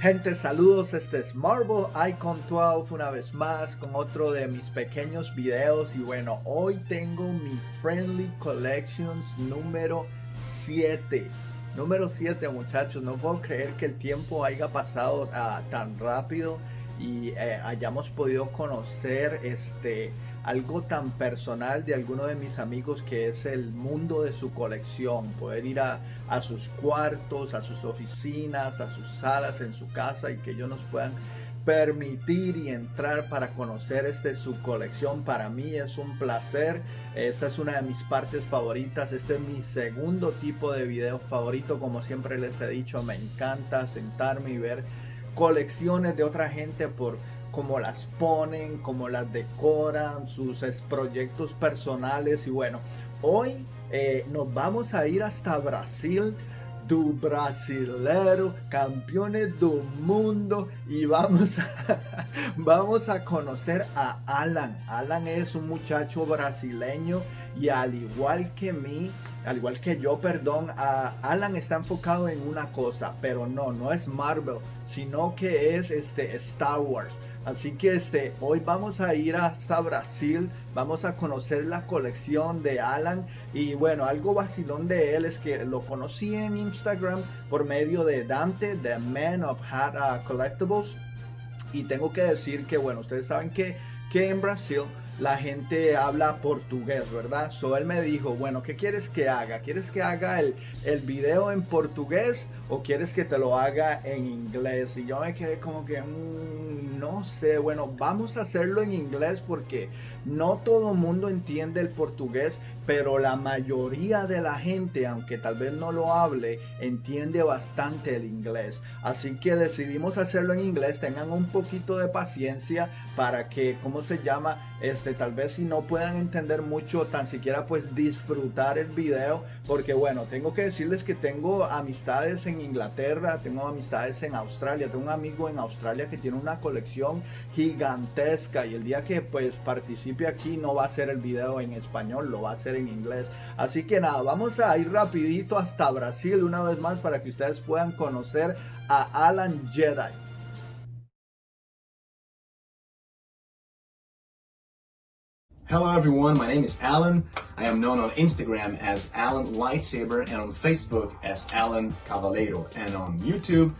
Gente, saludos, este es Marvel Icon 12 una vez más con otro de mis pequeños videos. Y bueno, hoy tengo mi Friendly Collections número 7. Número 7, muchachos, no puedo creer que el tiempo haya pasado tan rápido y hayamos podido conocer algo tan personal de alguno de mis amigos, que es el mundo de su colección. Poder ir a sus cuartos, a sus oficinas, a sus salas en su casa, y que ellos nos puedan permitir y entrar para conocer su colección. Para mí es un placer. Esa es una de mis partes favoritas. Este es mi segundo tipo de video favorito. Como siempre les he dicho, me encanta sentarme y ver colecciones de otra gente por cómo las ponen, cómo las decoran, sus proyectos personales. Y bueno, hoy nos vamos a ir hasta Brasil, do brasilero, campeones del mundo, y vamos a conocer a Allan. Allan es un muchacho brasileño, y al igual que yo, Allan está enfocado en una cosa, pero no es Marvel, sino que es Star Wars. Así que hoy vamos a ir hasta Brasil, vamos a conocer la colección de Allan. Y bueno, algo vacilón de él es que lo conocí en Instagram por medio de Dante, The Man of Hasta Collectibles. Y tengo que decir que, bueno, ustedes saben que en Brasil la gente habla portugués, ¿verdad? So él me dijo, bueno, ¿qué quieres que haga? ¿Quieres que haga el video en portugués o quieres que te lo haga en inglés? Y yo me quedé como que, no sé. Bueno, vamos a hacerlo en inglés porque no todo el mundo entiende el portugués, pero la mayoría de la gente, aunque tal vez no lo hable, entiende bastante el inglés. Así que decidimos hacerlo en inglés. Tengan un poquito de paciencia para que, ¿cómo se llama? Tal vez si no puedan entender mucho, tan siquiera pues disfrutar el video. Porque bueno, tengo que decirles que tengo amistades en Inglaterra, tengo amistades en Australia, tengo un amigo en Australia que tiene una colección gigantesca, y el día que pues participe aquí no va a ser el video en español, lo va a hacer en inglés. Así que nada, vamos a ir rapidito hasta Brasil una vez más para que ustedes puedan conocer a Allan Jedi. Hello everyone, my name is Allan. I am known on Instagram as Allan Lightsaber and on Facebook as Allan Cavaleiro. And on YouTube,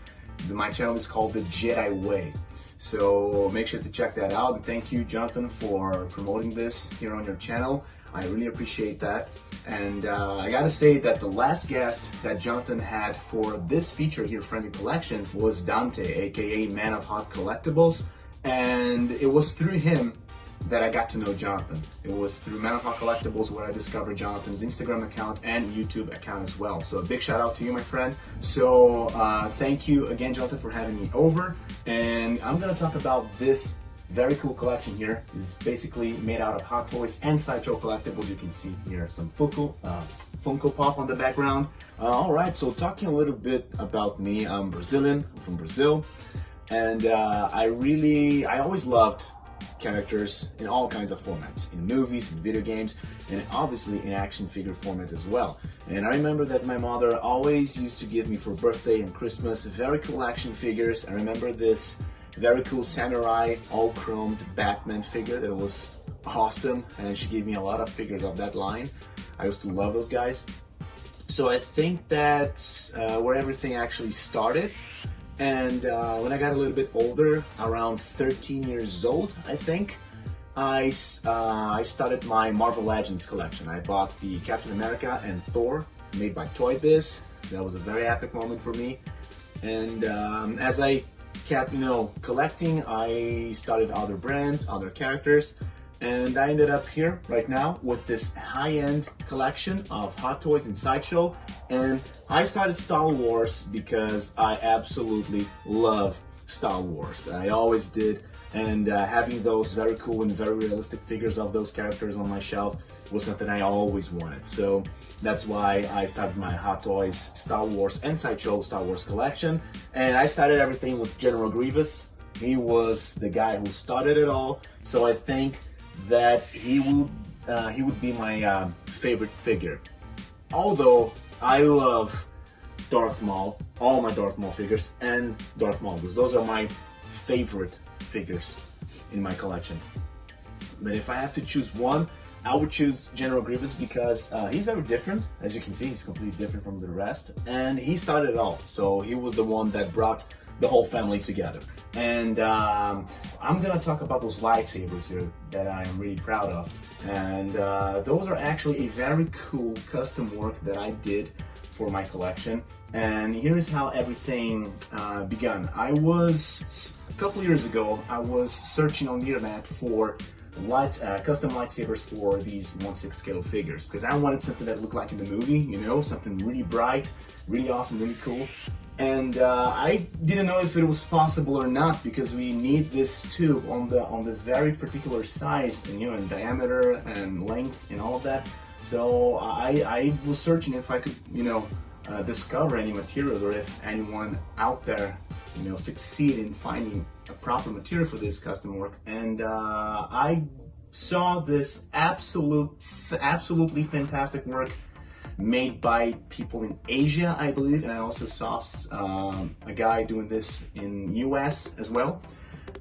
my channel is called the Jedi Way. So make sure to check that out. And thank you, Jonathan, for promoting this here on your channel. I really appreciate that. And I gotta say that the last guest that Jonathan had for this feature here, Friendly Collections, was Dante, aka Man of Hot Collectibles. And it was through him that I got to know Jonathan. It was through Man of Hot Collectibles where I discovered Jonathan's Instagram account and YouTube account as well. So a big shout out to you, my friend. So thank you again, Jonathan, for having me over. And I'm gonna talk about this very cool collection here. It's basically made out of Hot Toys and Sideshow collectibles. You can see here some Funko Pop on the background. All right, so talking a little bit about me, I'm Brazilian, I'm from Brazil. And I always loved characters in all kinds of formats, in movies, in video games, and obviously in action figure format as well. And I remember that my mother always used to give me for birthday and Christmas very cool action figures. I remember this very cool samurai all chromed Batman figure that was awesome, and she gave me a lot of figures of that line. I used to love those guys. So I think that's where everything actually started. And when I got a little bit older, around 13 years old, I think, I started my Marvel Legends collection. I bought the Captain America and Thor made by Toy Biz. That was a very epic moment for me. And as I kept, collecting, I started other brands, other characters, and I ended up here right now with this high-end collection of Hot Toys and Sideshow. And I started Star Wars because I absolutely love Star Wars. I always did, and having those very cool and very realistic figures of those characters on my shelf was something I always wanted. So that's why I started my Hot Toys, Star Wars, and Sideshow Star Wars collection. And I started everything with General Grievous. He was the guy who started it all, so I think that he would be my favorite figure. Although I love Darth Maul, all my Darth Maul figures, and Darth Maul, because those are my favorite figures in my collection. But if I have to choose one, I would choose General Grievous because he's very different. As you can see, he's completely different from the rest, and he started it all. So he was the one that brought the whole family together. And I'm gonna talk about those lightsabers here that I am really proud of. And those are actually a very cool custom work that I did for my collection. And here's how everything began. A couple years ago, I was searching on the internet for custom lightsabers for these 1/6 scale figures, because I wanted something that looked like in the movie, you know, something really bright, really awesome, really cool. And I didn't know if it was possible or not, because we need this tube on this very particular size, and you know, in diameter and length and all of that. So I was searching if I could, you know, discover any materials, or if anyone out there, you know, succeed in finding a proper material for this custom work. And I saw this absolutely fantastic work made by people in Asia, I believe, and I also saw a guy doing this in US as well.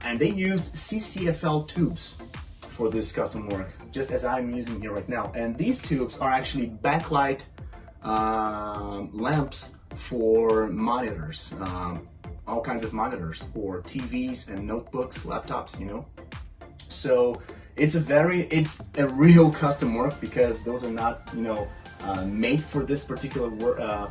And they used CCFL tubes for this custom work, just as I'm using here right now. And these tubes are actually backlight lamps for monitors, all kinds of monitors for TVs and notebooks, laptops, you know. So it's a real custom work, because those are not, you know, made for this particular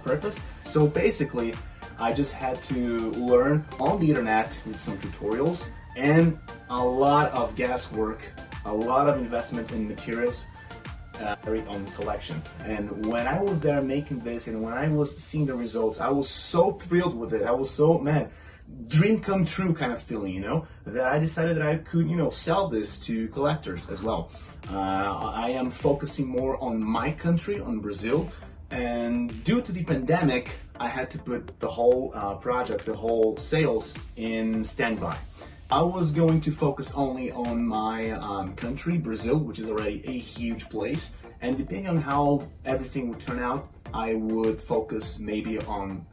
purpose. So basically, I just had to learn on the internet with some tutorials and a lot of guesswork, a lot of investment in materials on the collection. And when I was there making this, and when I was seeing the results, I was so thrilled with it. I was so, man, dream come true kind of feeling, you know, that I decided that I could, you know, sell this to collectors as well. I am focusing more on my country, on Brazil, and due to the pandemic, I had to put the whole project, the whole sales in standby. I was going to focus only on my country, Brazil, which is already a huge place, and depending on how everything would turn out, I would focus maybe on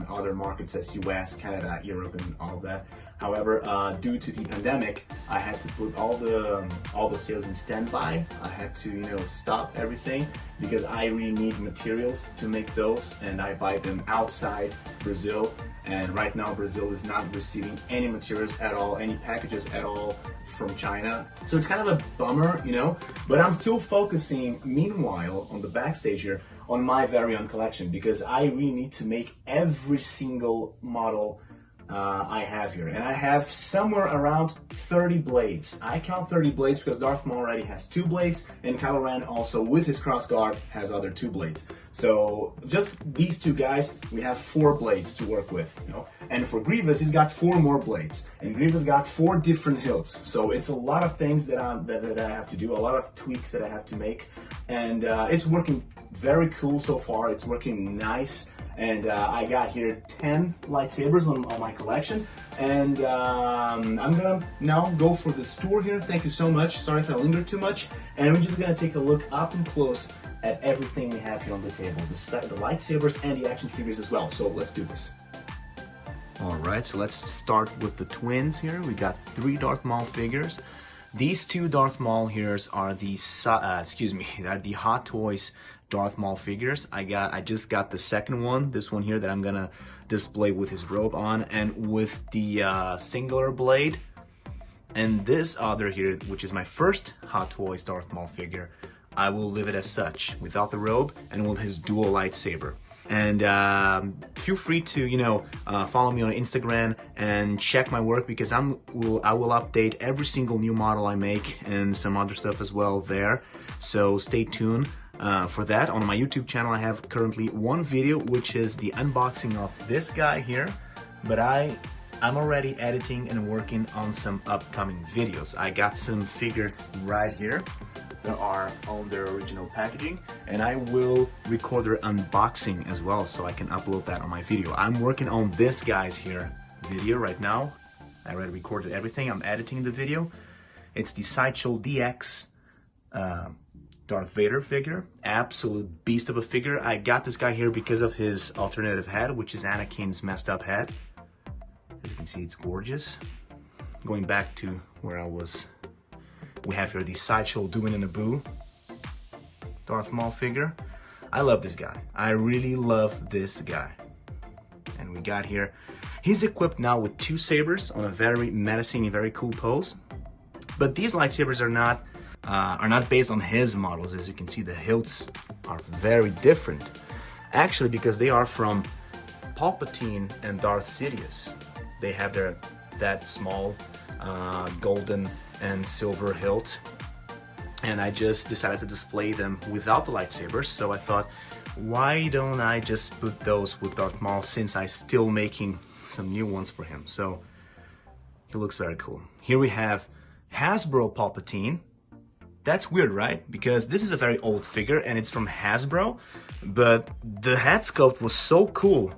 other markets as US, Canada, Europe, and all of that. However, due to the pandemic, I had to put all the sales in standby. I had to, you know, stop everything, because I really need materials to make those, and I buy them outside Brazil. And right now, Brazil is not receiving any materials at all, any packages at all from China. So it's kind of a bummer, you know, but I'm still focusing, meanwhile, on the backstage here, on my very own collection, because I really need to make every single model I have here. And I have somewhere around 30 blades. I count 30 blades because Darth Maul already has 2 blades, and Kylo Ren also, with his crossguard, has other 2 blades. So just these 2 guys, we have 4 blades to work with, you know. And for Grievous, he's got 4 more blades, and Grievous got 4 different hilts. So it's a lot of things that I have to do, a lot of tweaks that I have to make, and it's working very cool so far. It's working nice. And I got here 10 lightsabers on my collection, and I'm gonna now go for this tour here. Thank you so much. Sorry if I linger too much. And we're just gonna take a look up and close at everything we have here on the table, the lightsabers and the action figures as well. So let's do this. All right, so let's start with the twins here. We got 3 Darth Maul figures. These 2 Darth Maul here are the they're the Hot Toys Darth Maul figures. I just got the second one, this one here, that I'm gonna display with his robe on and with the singular blade. And this other here, which is my first Hot Toys Darth Maul figure, I will leave it as such, without the robe and with his dual lightsaber. And feel free to, you know, follow me on Instagram and check my work, because I will update every single new model I make and some other stuff as well there. So stay tuned for that. On my YouTube channel, I have currently 1 video, which is the unboxing of this guy here. But I'm already editing and working on some upcoming videos. I got some figures right here that are on their original packaging, and I will record their unboxing as well, so I can upload that on my video. I'm working on this guy's here video right now. I already recorded everything. I'm editing the video. It's the Sideshow DX Darth Darth Vader figure. Absolute beast of a figure. I got this guy here because of his alternative head, which is Anakin's messed up head. As you can see, it's gorgeous. Going back to where I was, we have here the Sideshow Doing in a Boo Darth Maul figure. I love this guy. I really love this guy. And we got here, he's equipped now with 2 sabers on a very menacing and very cool pose. But these lightsabers are not based on his models. As you can see, the hilts are very different. Actually, because they are from Palpatine and Darth Sidious. They have that small golden and silver hilt. And I just decided to display them without the lightsabers. So I thought, why don't I just put those with Darth Maul, since I'm still making some new ones for him. So he looks very cool. Here we have Hasbro Palpatine. That's weird, right? Because this is a very old figure and it's from Hasbro, but the head sculpt was so cool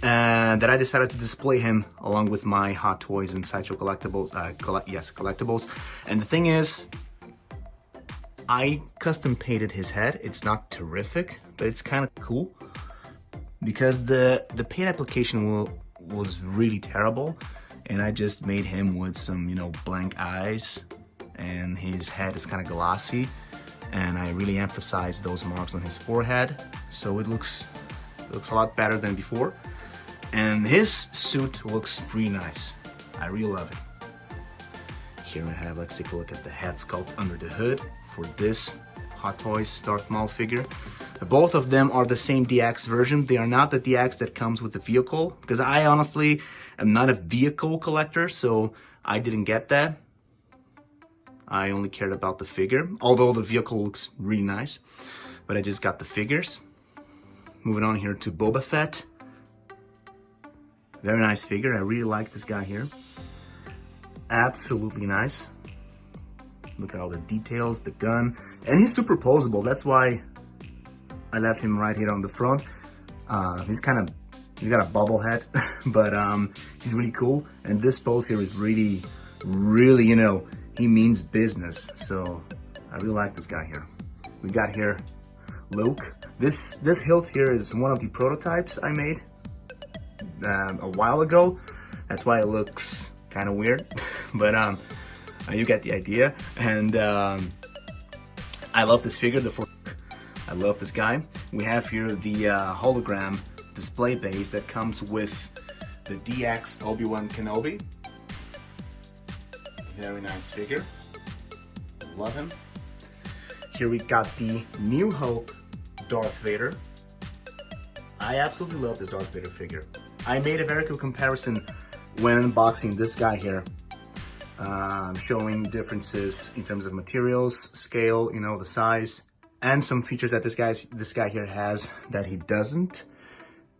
that I decided to display him along with my Hot Toys and Sideshow collectibles. Collectibles. And the thing is, I custom painted his head. It's not terrific, but it's kind of cool because the paint application was really terrible, and I just made him with some, you know, blank eyes, and his head is kind of glossy, and I really emphasized those marks on his forehead, so it looks a lot better than before. And his suit looks pretty nice. I really love it. Here we have, let's take a look at the head sculpt under the hood for this Hot Toys Darth Maul figure. Both of them are the same DX version. They are not the DX that comes with the vehicle, because I honestly am not a vehicle collector, so I didn't get that. I only cared about the figure, although the vehicle looks really nice, but I just got the figures. Moving on here to Boba Fett. Very nice figure. I really like this guy here. Absolutely nice. Look at all the details, the gun, and he's superposable. That's why I left him right here on the front. He's got a bubble head, but he's really cool. And this pose here is really, you know, he means business. So I really like this guy here. We got here Luke. This hilt here is one of the prototypes I made a while ago. That's why it looks kind of weird, but you get the idea. And I love this figure. I love this guy. We have here the hologram display base that comes with the DX Obi-Wan Kenobi. Very nice figure. Love him. Here we got the New Hope Darth Vader. I absolutely love this Darth Vader figure. I made a very cool comparison when unboxing this guy here, showing differences in terms of materials, scale, you know, the size, and some features that this guy here has that he doesn't,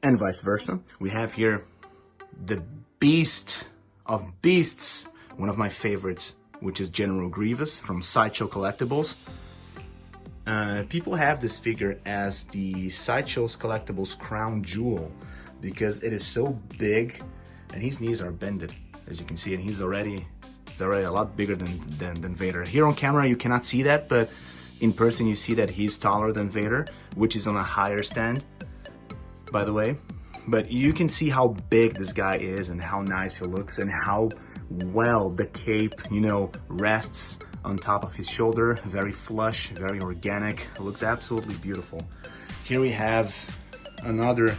and vice versa. We have here the Beast of Beasts, one of my favorites, which is General Grievous from Sideshow Collectibles. People have this figure as the Sideshow's Collectibles crown jewel because it is so big and his knees are bended, as you can see, and he's already a lot bigger than Vader. Here on camera you cannot see that, but in person you see that he's taller than Vader, which is on a higher stand, by the way. But you can see how big this guy is and how nice he looks and how well the cape, you know, rests on top of his shoulder. Very flush, very organic. It looks absolutely beautiful. Here we have another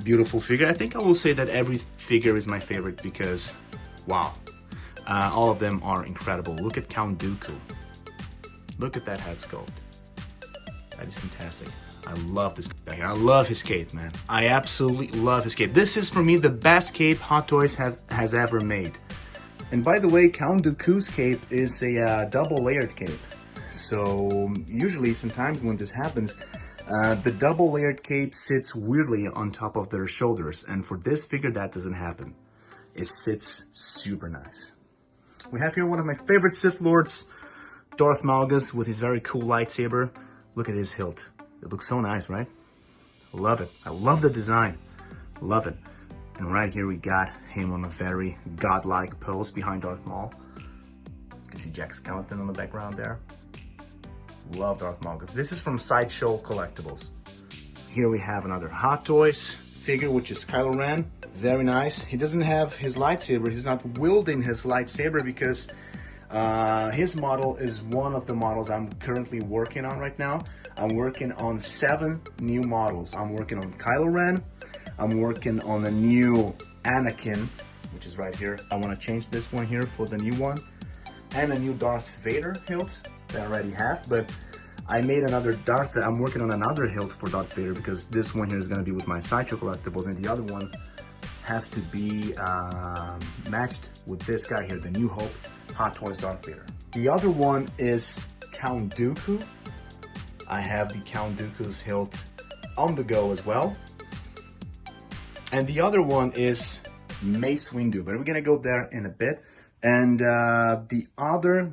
beautiful figure. I think I will say that every figure is my favorite because, wow, all of them are incredible. Look at Count Dooku. Look at that head sculpt. That is fantastic. I love this guy here. I love his cape, man. I absolutely love his cape. This is, for me, the best cape Hot Toys has ever made. And by the way, Count Dooku's cape is a double layered cape. So usually, sometimes when this happens, the double layered cape sits weirdly on top of their shoulders. And for this figure, that doesn't happen. It sits super nice. We have here one of my favorite Sith Lords, Darth Malgus, with his very cool lightsaber. Look at his hilt. It looks so nice, right? I love it. I love the design. Love it. And right here we got him on a very godlike pose behind Darth Maul. You can see Jack Skellington on the background there. love Darth Maul. This is from Sideshow Collectibles. Here we have another Hot Toys figure, which is Kylo Ren. Very nice. He doesn't have his lightsaber. He's not wielding his lightsaber because his model is one of the models I'm currently working on right now. I'm working on 7 new models. I'm working on Kylo Ren. I'm working on a new Anakin, which is right here. I want to change this one here for the new one. And a new Darth Vader hilt that I already have, but I made another I'm working on another hilt for Darth Vader because this one here is going to be with my Sideshow Collectibles, and the other one has to be matched with this guy here, the New Hope Hot Toys Darth Vader. The other one is Count Dooku. I have the Count Dooku's hilt on the go as well. And the other one is Mace Windu, but we're gonna go there in a bit. And the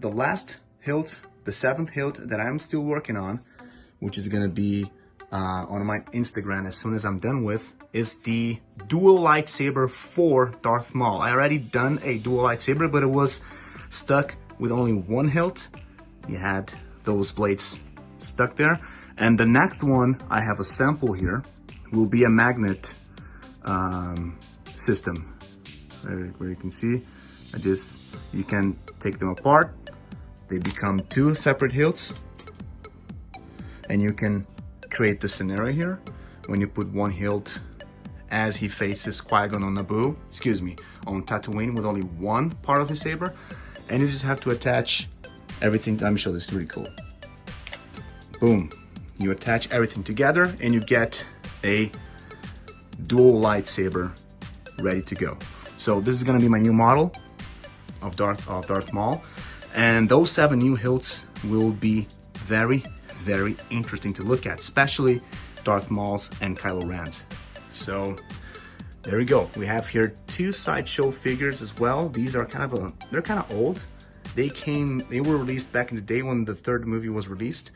last hilt, the 7th hilt that I'm still working on, which is gonna be on my Instagram as soon as I'm done with, is the dual lightsaber for Darth Maul. I already done a dual lightsaber, but it was stuck with only one hilt. You had those blades stuck there. And the next one, I have a sample here, will be a magnet system. Where you can see, you can take them apart. They become 2 separate hilts. And you can create the scenario here when you put one hilt as he faces Qui-Gon on Naboo, on Tatooine with only one part of his saber. And you just have to attach everything. Let me show this, really cool. Boom. You attach everything together and you get a dual lightsaber ready to go. So this is gonna be my new model of Darth Maul. And those 7 new hilts will be very, very interesting to look at, especially Darth Maul's and Kylo Ren's. So there we go. We have here 2 Sideshow figures as well. These are they're kind of old. They were released back in the day when the 3rd movie was released,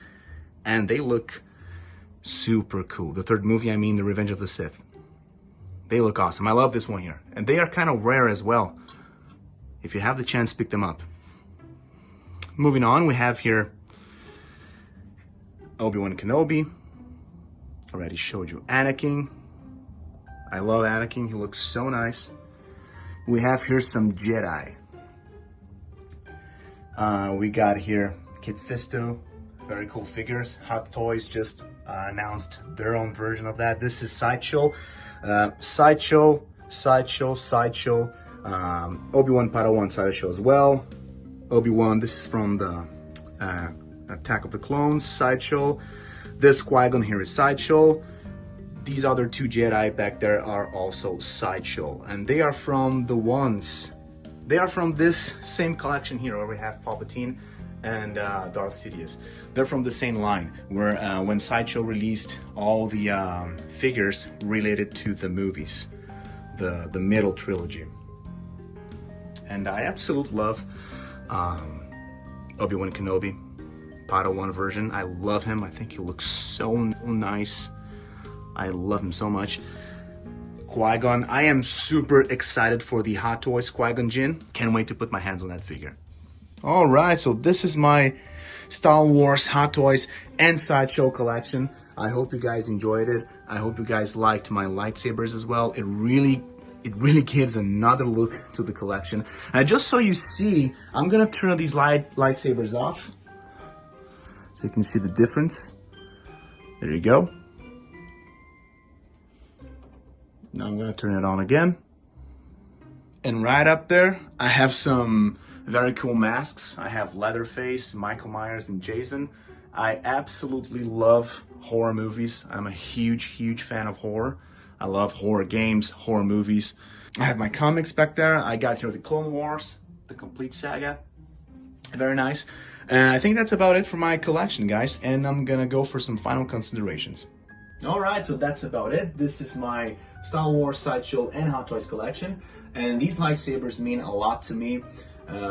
and they look super cool. The 3rd movie, I mean the Revenge of the Sith. They look awesome. I love this one here. And they are kind of rare as well. If you have the chance, pick them up. Moving on, we have here Obi-Wan Kenobi. Already showed you Anakin. I love Anakin. He looks so nice. We have here some Jedi. We got here Kit Fisto. Very cool figures. Hot Toys just announced their own version of that. This is Sideshow. Sideshow. Obi-Wan Padawan Sideshow as well. Obi-Wan, this is from the Attack of the Clones Sideshow. This Qui-Gon here is Sideshow. These other 2 Jedi back there are also Sideshow. And they are from this same collection here where we have Palpatine and Darth Sidious. They're from the same line where when Sideshow released all the figures related to the movies, the middle trilogy. And I absolutely love Obi-Wan Kenobi Padawan version. I love him. I think he looks so nice. I love him so much. Qui-Gon, I am super excited for the Hot Toys Qui-Gon Jinn. Can't wait to put my hands on that figure. All right, so this is my Star Wars Hot Toys and Sideshow collection. I hope you guys enjoyed it. I hope you guys liked my lightsabers as well. It really gives another look to the collection. And just so you see, I'm gonna turn these lightsabers off so you can see the difference. There you go. Now I'm gonna turn it on again. And right up there, I have some very cool masks. I have Leatherface, Michael Myers, and Jason. I absolutely love horror movies. I'm a huge fan of horror. I love horror games, horror movies. I have my comics back there. I got here the Clone Wars, the complete saga. Very nice. And I think that's about it for my collection, guys. And I'm gonna go for some final considerations. All right, so that's about it. This is my Star Wars, Sideshow, and Hot Toys collection. And these lightsabers mean a lot to me.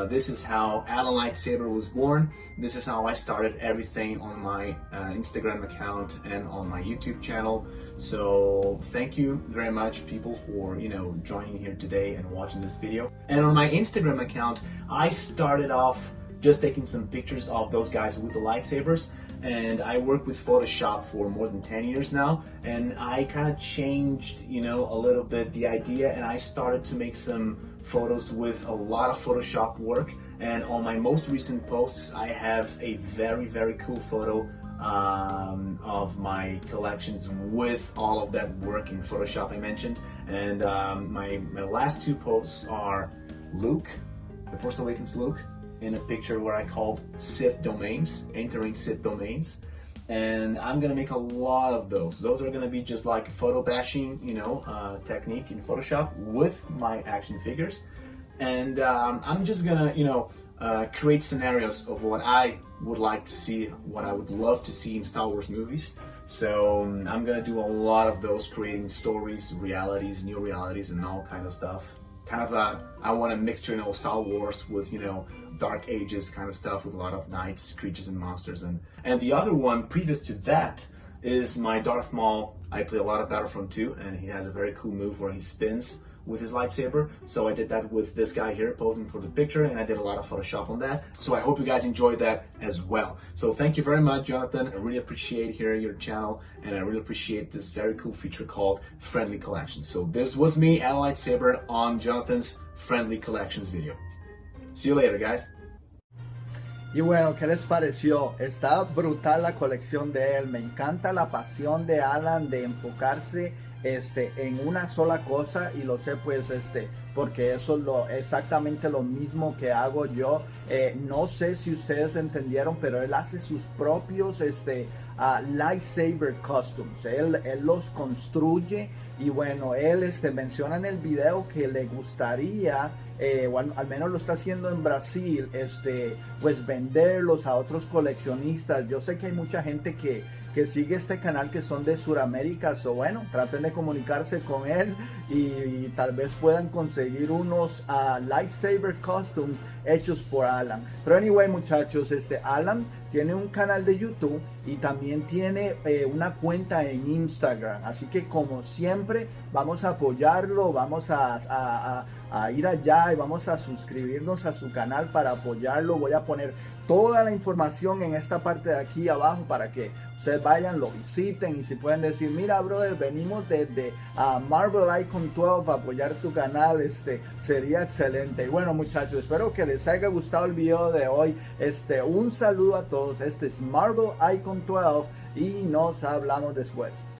This is how Allan Lightsaber was born. This is how I started everything on my Instagram account and on my YouTube channel. So thank you very much, people, for joining here today and watching this video. And on my Instagram account, I started off just taking some pictures of those guys with the lightsabers. And I work with Photoshop for more than 10 years now, and I kind of changed, you know, a little bit the idea, and I started to make some photos with a lot of Photoshop work. And on my most recent posts, I have a very cool photo of my collections with all of that work in Photoshop I mentioned. And my last two posts are Luke, The Force Awakens Luke, in a picture where I called Sith domains, entering Sith domains. And I'm gonna make a lot of those. Those are gonna be just like photo bashing, you know, technique in Photoshop with my action figures. And I'm just gonna, you know, create scenarios of what I would like to see, what I would love to see in Star Wars movies. So I'm gonna do a lot of those, creating stories, realities, new realities, and all kind of stuff. Kind of I want to mixture, you know, Star Wars with, you know, Dark Ages kind of stuff, with a lot of knights, creatures, and monsters. And the other one previous to that is my Darth Maul. I play a lot of Battlefront 2, and he has a very cool move where he spins with his lightsaber. So I did that with this guy here posing for the picture, and I did a lot of Photoshop on that. So I hope you guys enjoyed that as well. So thank you very much, Jonathan. I really appreciate hearing your channel, and I really appreciate this very cool feature called Friendly Collections. So this was me, Allan Lightsaber, on Jonathan's Friendly Collections video. See you later, guys. Y bueno, ¿qué les pareció? Está brutal la colección de él. Me encanta la pasión de Allan de enfocarse en una sola cosa, y lo sé pues porque eso es exactamente lo mismo que hago yo. No sé si ustedes entendieron, pero él hace sus propios lightsaber customs. Él los construye, y bueno, él menciona en el video que le gustaría, bueno, al menos lo está haciendo en Brasil, pues venderlos a otros coleccionistas. Yo sé que hay mucha gente que sigue este canal que son de Sudamérica, so bueno, traten de comunicarse con él y tal vez puedan conseguir unos lightsaber customs hechos por Allan. Pero anyway, muchachos, Allan tiene un canal de YouTube y también tiene una cuenta en Instagram, así que como siempre vamos a apoyarlo, vamos a ir allá y vamos a suscribirnos a su canal para apoyarlo. Voy a poner toda la información en esta parte de aquí abajo para que ustedes vayan, lo visiten, y si pueden decir, mira brother, venimos desde Marvel Icon 12 a apoyar tu canal, sería excelente. Y bueno, muchachos, espero que les haya gustado el video de hoy. Un saludo a todos. Este es Marvel Icon 12 y nos hablamos después.